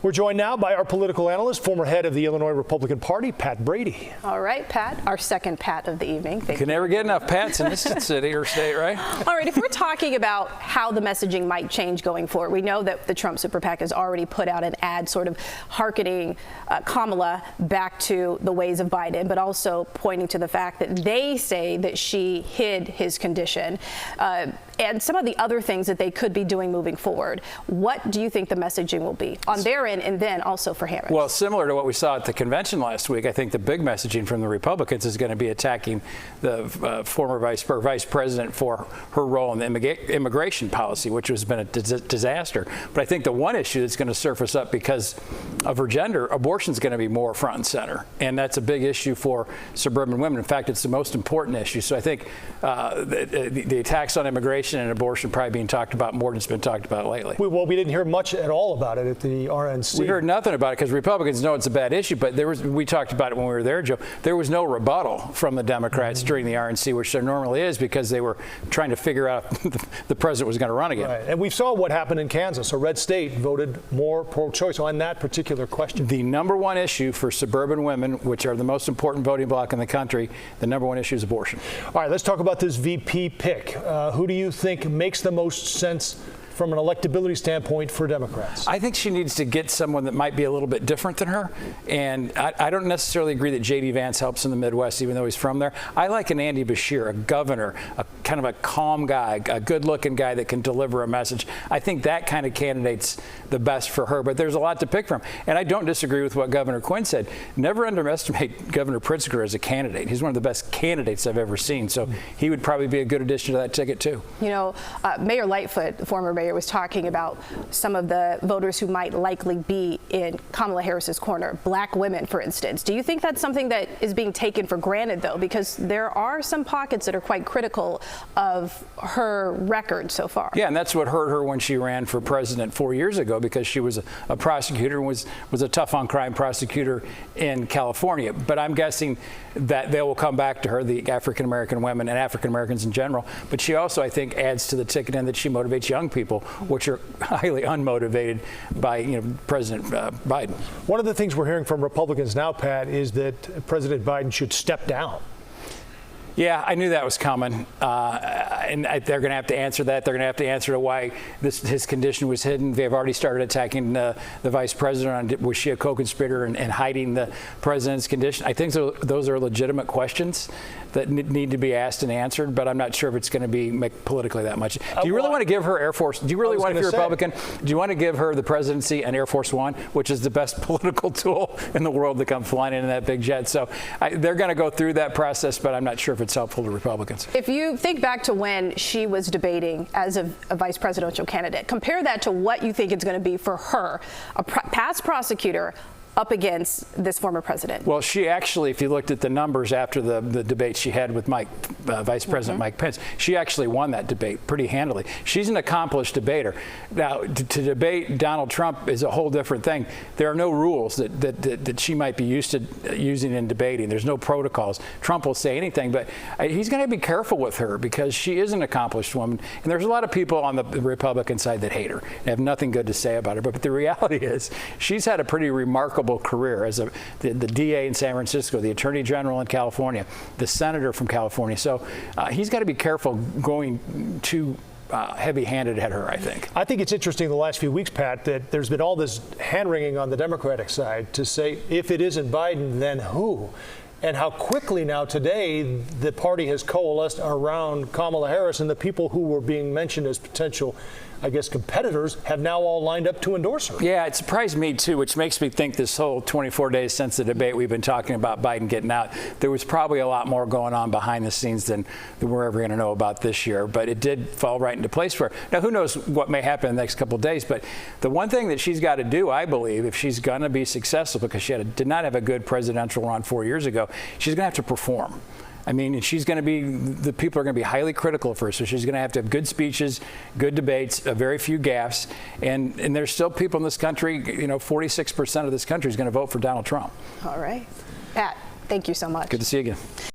We're joined now by our political analyst, former head of the Illinois Republican Party, Pat Brady. All right, Pat, our second Pat of the evening. You can never get enough Pats in this city or state, right? All right, if we're talking about how the messaging might change going forward, we know that the Trump Super PAC has already put out an ad sort of hearkening Kamala back to the ways of Biden, but also pointing to the fact that they say that she hid his condition and some of the other things that they could be doing moving forward. What do you think the messaging will be on their end and then also for Harris? Well, similar to what we saw at the convention last week, I think the big messaging from the Republicans is going to be attacking the former vice president for her role in the immigration policy, which has been a disaster. But I think the one issue that's going to surface up because of her gender, abortion is going to be more front and center. And that's a big issue for suburban women. In fact, it's the most important issue. So I think the attacks on immigration and abortion probably being talked about more than it's been talked about lately. Well, we didn't hear much at all about it at the RNC. We heard nothing about it because Republicans know it's a bad issue, but we talked about it when we were there, Joe. There was no rebuttal from the Democrats during the RNC, which there normally is because they were trying to figure out the president was going to run again. Right. And we saw what happened in Kansas. A red state voted more pro-choice on that particular question. The number one issue for suburban women, which are the most important voting bloc in the country, the number one issue is abortion. All right, let's talk about this VP pick. Who do you think makes the most sense from an electability standpoint for Democrats? I think she needs to get someone that might be a little bit different than her. And I don't necessarily agree that J.D. Vance helps in the Midwest, even though he's from there. I like an Andy Beshear, a governor, a kind of a calm guy, a good-looking guy that can deliver a message. I think that kind of candidate's the best for her. But there's a lot to pick from. And I don't disagree with what Governor Quinn said. Never underestimate Governor Pritzker as a candidate. He's one of the best candidates I've ever seen. So he would probably be a good addition to that ticket, too. You know, Mayor Lightfoot, the former mayor, was talking about some of the voters who might likely be in Kamala Harris's corner, black women, for instance. Do you think that's something that is being taken for granted, though? Because there are some pockets that are quite critical of her record so far. Yeah, and that's what hurt her when she ran for president 4 years ago, because she was a prosecutor and was a tough-on-crime prosecutor in California. But I'm guessing that they will come back to her, the African-American women and African-Americans in general. But she also, I think, adds to the ticket in that she motivates young people, which are highly unmotivated by President Biden. One of the things we're hearing from Republicans now, Pat, is that President Biden should step down. Yeah, I knew that was coming, and they're going to have to answer that. They're going to have to answer to why his condition was hidden. They've already started attacking the vice president on was she a co-conspirator and hiding the president's condition. I think those are legitimate questions that need to be asked and answered, but I'm not sure if it's going to be politically that much. Do you really want to give her Air Force? Do you really want, if you're a Republican, do you want to give her the presidency and Air Force One, which is the best political tool in the world to come flying in that big jet? So they're going to go through that process, but I'm not sure if it's helpful to Republicans. If you think back to when she was debating as a vice presidential candidate, compare that to what you think it's going to be for her, a past prosecutor, up against this former president. Well, she actually, if you looked at the numbers after the debate she had with Vice President Mike Pence, she actually won that debate pretty handily. She's an accomplished debater. Now, to debate Donald Trump is a whole different thing. There are no rules that she might be used to using in debating. There's no protocols. Trump will say anything, but he's going to be careful with her because she is an accomplished woman. And there's a lot of people on the Republican side that hate her and have nothing good to say about her. But the reality is she's had a pretty remarkable career as the DA in San Francisco, the Attorney General in California, the Senator from California. So he's got to be careful going too heavy-handed at her, I think. I think it's interesting the last few weeks, Pat, that there's been all this hand-wringing on the Democratic side to say, if it isn't Biden, then who? And how quickly now today the party has coalesced around Kamala Harris, and the people who were being mentioned as potential, I guess, competitors have now all lined up to endorse her. Yeah, it surprised me, too, which makes me think this whole 24 days since the debate we've been talking about Biden getting out, there was probably a lot more going on behind the scenes than we're ever going to know about this year. But it did fall right into place for her. Now, who knows what may happen in the next couple of days. But the one thing that she's got to do, I believe, if she's going to be successful, because she did not have a good presidential run 4 years ago, she's going to have to perform. I mean, she's going to be, the people are going to be highly critical of her. So she's going to have good speeches, good debates, very few gaffes. And there's still people in this country, 46% of this country is going to vote for Donald Trump. All right. Pat, thank you so much. Good to see you again.